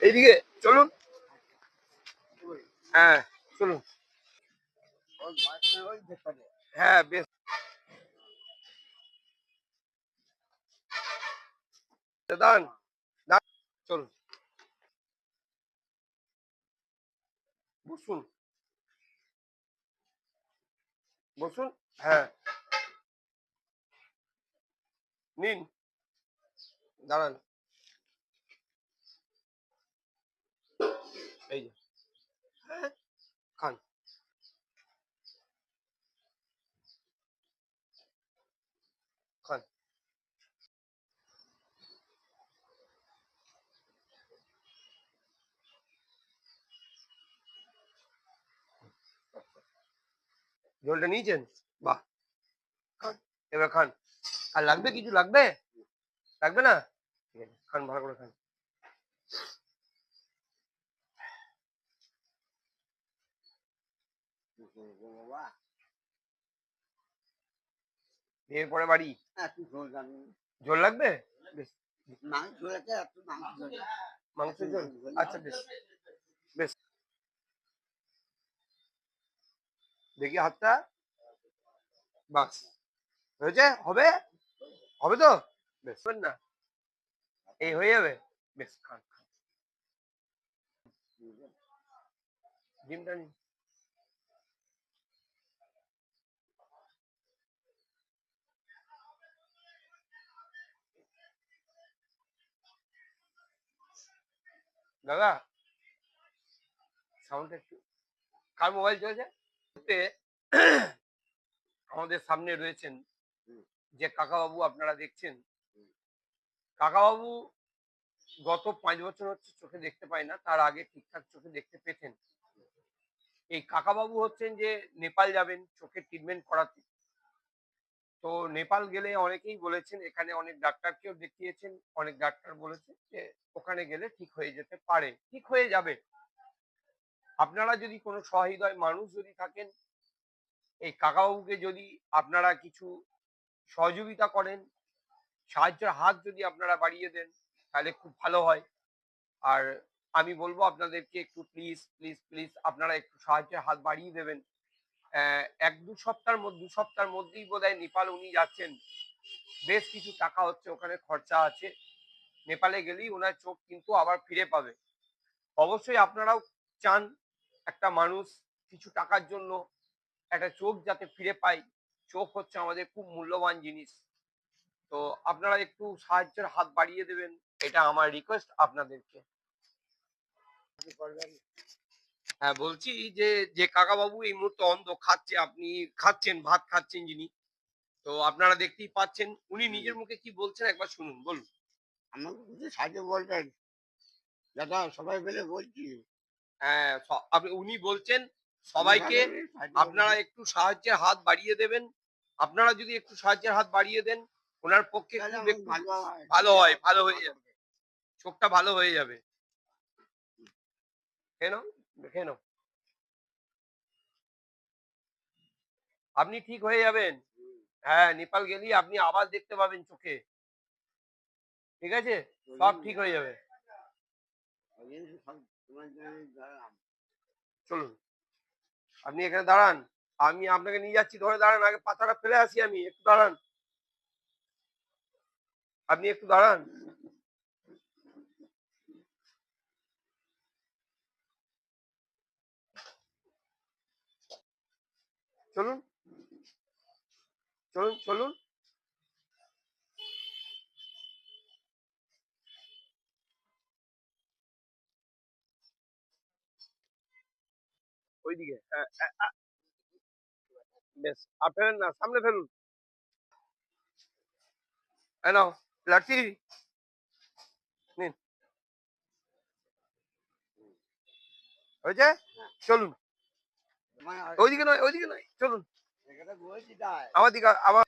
এইদিকে চলুন। হ্যাঁ চলুন। হ্যাঁ বেশ। দাঁড়ান চলুন বসুন বসুন। হ্যাঁ নিন দাঁড়ান। এই যে হ্যাঁ খান খান। ঝোলটা নিয়েছেন? বাহ, খান এবার খান। আর লাগবে কিছু? লাগবে? লাগবে না? ঠিক আছে খান, ভালো করে খান। বিয়ের পরে বাড়ি ঝোল লাগবে? বেশ মাংস ঝোল, আচ্ছা বেশ বেশ। দেখি হাতটা। বাস হয়েছে? হবে? হবে তো? বেশ না, এই হয়ে যাবে। বেশ খান খান। ডিমটা নিন। দাদা সাউন্ডটা একটু। কার মোবাইল চলছে? আমাদের সামনে রয়েছেন যে কাকাবাবু আপনারা দেখছেন। কাকাবাবু গত 5 বছর হচ্ছে চোখে দেখতে পায় না, তার আগে ঠিকঠাক চোখে দেখতে পেতেন। এই কাকাবাবু হচ্ছেন যে নেপাল যাবেন চোখের ট্রিটমেন্ট করাতে। তো নেপাল গেলে অনেকেই বলেছেন, এখানে অনেক ডাক্তারকেও দেখিয়েছেন, অনেক ডাক্তার বলেছে যে ওখানে গেলে ঠিক হয়ে যেতে পারে, ঠিক হয়ে যাবে। আপনারা যদি কোনো সহৃদয় মানুষ যদি থাকেন, এই কাকাবাবুকে যদি আপনারা কিছু সহযোগিতা করেন, সাহায্যের হাত যদি আপনারা বাড়িয়ে দেন, তাহলে খুব ভালো হয়। আর আমি বলবো আপনাদেরকে একটু প্লিজ প্লিজ প্লিজ আপনারা একটু সাহায্যের হাত বাড়িয়ে দেবেন। 1-2 সপ্তাহের মধ্যেই বোধহয় নেপাল উনি যাচ্ছেন। বেশ কিছু টাকা হচ্ছে ওখানে খরচা আছে। নেপালে গেলেই ওনার চোখ কিন্তু আবার ফিরে পাবে। অবশ্যই আপনারাও চান একটা মানুষ কিছু টাকার জন্য একটা চোখ যাতে ফিরে পায়। চোখ হচ্ছে আমাদের খুব মূল্যবান জিনিস। তো আপনারা একটু সাহায্যের হাত বাড়িয়ে দেবেন, এটা আমার রিকোয়েস্ট আপনাদেরকে। হ্যাঁ বলছি যে যে কাকাবাবু এই মুহূর্তে অন্ধ, খাচ্ছে, আপনি খাচ্ছেন, ভাত খাচ্ছেন যিনি, তো আপনারা দেখতেই পাচ্ছেন উনি নিজের মুখে কি বলছেন একবার শুনুন, বলুন। আমাকে কিছু সাহায্য বলবেন দাদা, সবাই মিলে বলছি। হ্যাঁ আপনি উনি বলছেন সবাইকে আপনারা একটু সাহায্যের হাত বাড়িয়ে দেবেন। আপনারা যদি একটু সাহায্যের হাত বাড়িয়ে দেন ওনার পক্ষে খুব একটু ভালো হয়, ভালো হয়ে যাবে, চোখটা ভালো হয়ে যাবে। কেন কেন আপনি ঠিক হয়ে যাবেন। হ্যাঁ নেপাল গেলেই আপনি আবার দেখতে পাবেন চোখে, ঠিক আছে? সব ঠিক হয়ে যাবে। চলুন আপনি এখানে দাঁড়ান, আমি আপনাকে নিয়ে যাচ্ছি, ধরে দাঁড়ান, আগে পাতাটা ফেলে আসি, আমি একটু দাঁড়ান, আপনি একটু দাঁড়ান। চলুন চলুন চলুন। ওইদিকে বেশ, আর ফেলেন না, সামনে ফেলুন। নাও লাঠি নিন, হয়েছে? চলুন ওইদিকে নয়, ওইদিকে নয়, চলুন আমার দিকে আবার।